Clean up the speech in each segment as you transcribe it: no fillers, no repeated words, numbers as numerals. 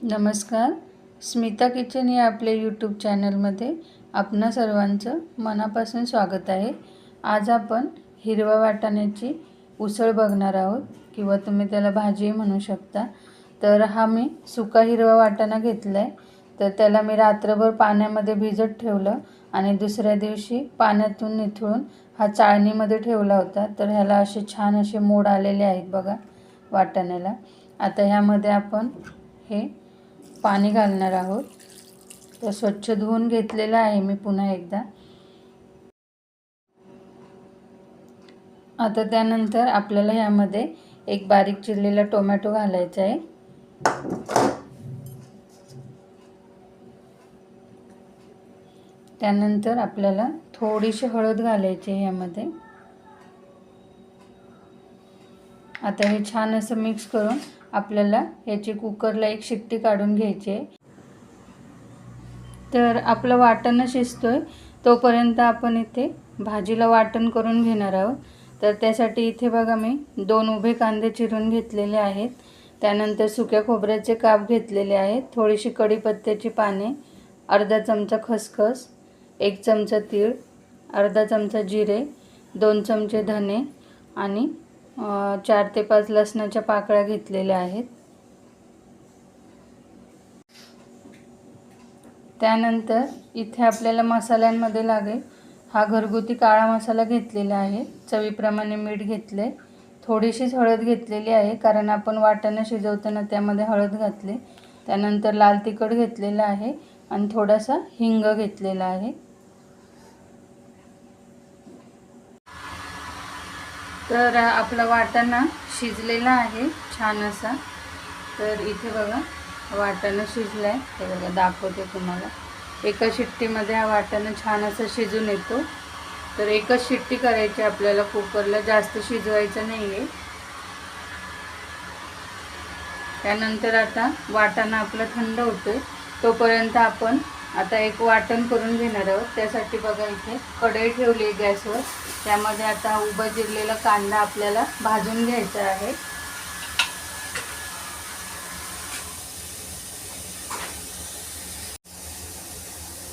नमस्कार. स्मिता किचन या आपल्या यूट्यूब चॅनलमध्ये आपणा सर्वांचं मनापासून स्वागत आहे. आज आपण हिरव्या वाटाण्याची उसळ बघणार आहोत किंवा तुम्ही त्याला भाजी म्हणू शकता. तर हा मी सुका हिरवा वाटाणा घेतला आहे. तर त्याला मी रात्रभर पाण्यामध्ये भिजत ठेवलं आणि दुसऱ्या दिवशी पाण्यातून निथळून हा चाळणीमध्ये ठेवला होता. तर ह्याला असे छान असे मोड आलेले आहेत बघा वाटाण्याला. आता ह्यामध्ये आपण हे पाणी घालणार आहोत. तर स्वच्छ धुवून घेतलेलं आहे मी पुन्हा एकदा. आता त्यानंतर आपल्याला यामध्ये एक बारीक चिरलेला टोमॅटो घालायचा आहे. त्यानंतर आपल्याला थोडीशी हळद घालायची आहे यामध्ये. आता हे छान असं मिक्स करून आपल्याला याची कुकरला एक शिट्टी काढून घ्यायची आहे. तर आपलं वाटण शिजतोय तोपर्यंत आपण इथे भाजीला वाटण करून घेणार आहोत. तर त्यासाठी इथे बघा मी 2 उभे कांदे चिरून घेतलेले आहेत. त्यानंतर सुक्या खोबऱ्याचे काप घेतलेले आहेत. थोडीशी कढीपत्त्याची पाने, अर्धा चमचा खसखस, 1 चमचा तीळ, अर्धा चमचा जिरे, 2 चमचे धने आणि 4 ते 5 लसणाच्या पाकळ्या घेतलेल्या आहेत. त्यानंतर इथे आपल्याला मसाल्यांमध्ये लागेल हा घरगुती काळा मसाला घेतलेला आहे. चवीप्रमाणे मीठ घेतले, थोडीशीच हळद घेतलेली आहे कारण आपण वाटाणा शिजवताना त्यामध्ये हळद घातली. त्यानंतर लाल तिखट घेतलेला आहे आणि थोडासा हिंग घेतलेला आहे. तर आपला वाटाणा शिजलेला आहे छान असा. तर इथे बघा वाटाणा शिजला आहे. हे बघा दाखवते तुम्हाला. एका शिट्टीमध्ये हा वाटाणा छान असा शिजून येतो. तर एकच शिट्टी करायची आपल्याला कुकरला, जास्त शिजवायचं नाही आहे. त्यानंतर आता वाटाणा आपला थंड होतोय तोपर्यंत आपण आता एक वाटण करून घेणार आहोत. त्यासाठी बघा इथे कढई ठेवली गॅसवर. त्यामध्ये आता उभा चिरलेला कांदा आपल्याला भाजून घ्यायचा आहे.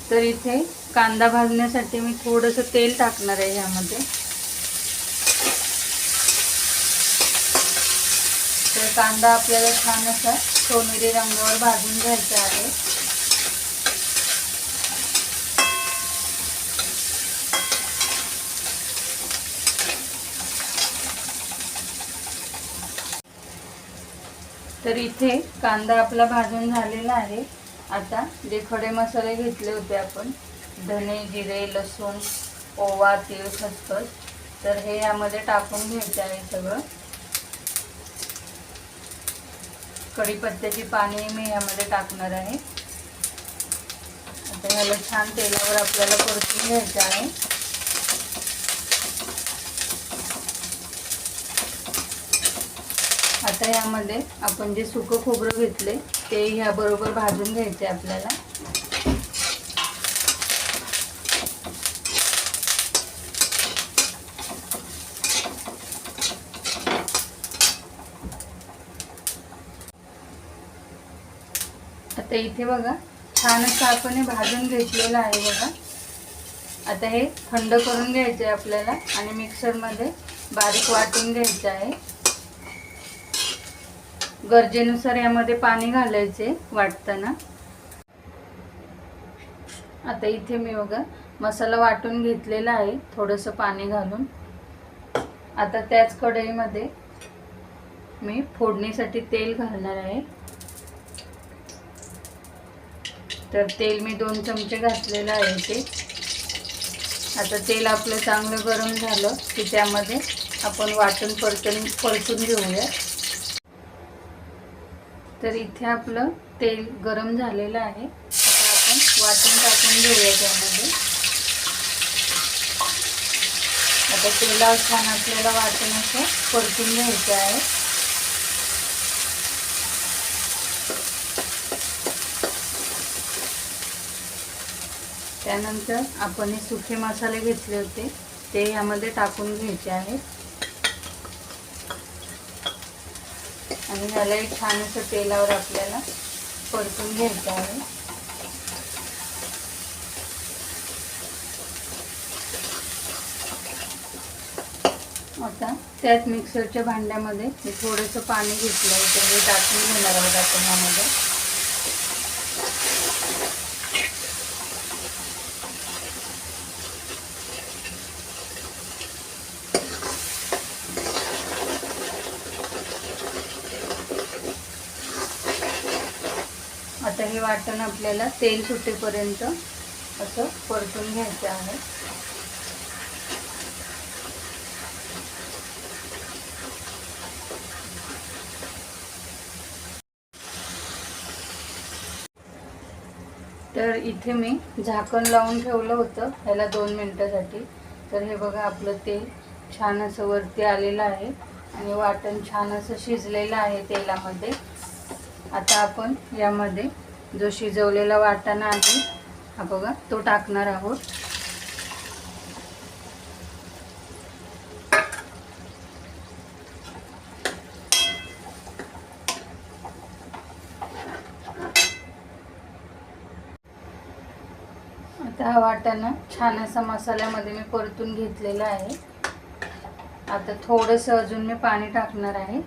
तर इथे कांदा भाजण्यासाठी मी थोडंसं तेल टाकणार आहे यामध्ये. तर कांदा आपल्याला छान असा सोनेरी रंगावर भाजून घ्यायचा आहे. तर इथे कांदा आपला भाजून झालेला आहे. आता जे खडे मसाले घेतले होते आपण, धने, जिरे, लसूण, ओवा, तीळ, खसखस, तर हे यामध्ये टाकून घ्यायचे आहे सगळं. कढीपत्त्याची पाने मी यामध्ये टाकणार आहे. आता ह्याला छान तेलावर आपल्याला परतून घ्यायचं आहे. आता यामध्ये आपण जे सुकं खोबरं घेतले ते ह्याबरोबर भाजून घ्यायचे आपल्याला. आता इथे बघा छान असं आपण हे भाजून घेतलेलं आहे बघा. आता हे थंड करून घ्यायचे आहे आपल्याला आणि मिक्सरमध्ये बारीक वाटून घ्यायचं आहे. गरजेनुसार यामध्ये पाणी घालायचे वाटताना. आता इथे मी बघा मसाला वाटून घेतलेला आहे थोडंसं पाणी घालून. आता त्याच कढईमध्ये मी फोडणीसाठी तेल घालणार आहे. तर तेल मी 2 चमचे घातलेलं आहे ते. आता तेल आपलं चांगलं गरम झालं की त्यामध्ये आपण वाटण परतून घेऊया. तर इथे आपलं तेल गरम झालेलं आहे. आता आपण वाटण टाकून घेऊया त्यामध्ये. आता तेलावर छान आपल्याला वाटण असं परतून घ्यायचं आहे. त्यानंतर आपण हे सुके मसाले घेतले होते ते यामध्ये टाकून घ्यायचे आहेत. आणि ह्याला एक छान असं तेलावर आपल्याला परतून घ्यायचं आहे. आता त्याच मिक्सरच्या भांड्यामध्ये मी थोडंसं पाणी घेतलं आहे, ते टाकून घेणार आहोत आपण यामध्ये. आता हे वाटण आपल्याला तेल सुटेपर्यंत असं परतून घ्यायचं आहे. तर इथे मी झाकण लावून ठेवलं होतं ह्याला 2 मिनिटासाठी. तर हे बघा आपलं तेल छान असं वरती आलेलं आहे आणि वाटण छान असं शिजलेलं आहे तेलामध्ये. आता आपण यामध्ये जो शिजवलेला वाटाणा आहे हा बघा तो टाकणार आहोत. आता हा वाटाणा छान असा मसाल्यामध्ये मी परतून घेतलेला आहे. आता थोडंसं अजून मी पाणी टाकणार आहे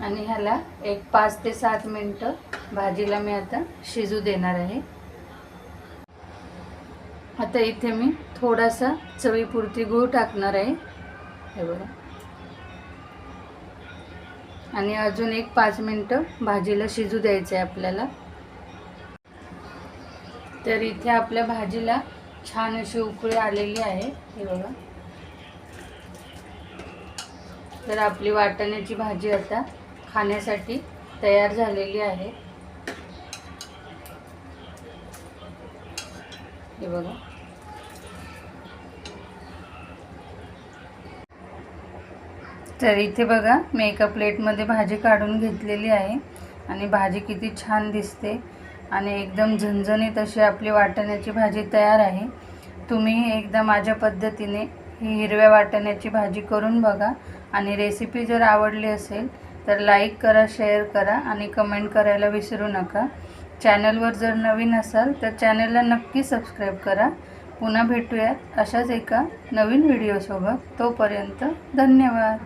आणि ह्याला एक 5 ते 7 मिनिटं भाजीला मी आता शिजू देणार आहे. आता इथे मी थोडासा चवीपुरती गूळ टाकणार आहे, हे बघा. आणि अजून एक 5 मिनिटं भाजीला शिजू द्यायचं आहे आपल्याला. तर इथे आपल्या भाजीला छान अशी उकळी आलेली आहे, हे बघा. तर आपली वाटाण्याची भाजी आता खाण्यासाठी तयार झालेली आहे, हे बघा. तर इथे बघा मी एका प्लेटमध्ये भाजी काढून घेतलेली आहे आणि भाजी किती छान दिसते आणि एकदम झणझणीत अशी आपली वाटाण्याची भाजी तयार आहे. तुम्ही एकदा माझ्या पद्धतीने ही हिरव्या वाटाण्याची भाजी करून बघा आणि रेसिपी जर आवडली असेल तर लाईक करा, शेअर करा आणि कमेंट करायला विसरू नका. चॅनलवर जर नवीन असाल तर चॅनलला नक्की सबस्क्राईब करा. पुन्हा भेटूयात अशाच एका नवीन व्हिडिओसोबत. तोपर्यंत धन्यवाद.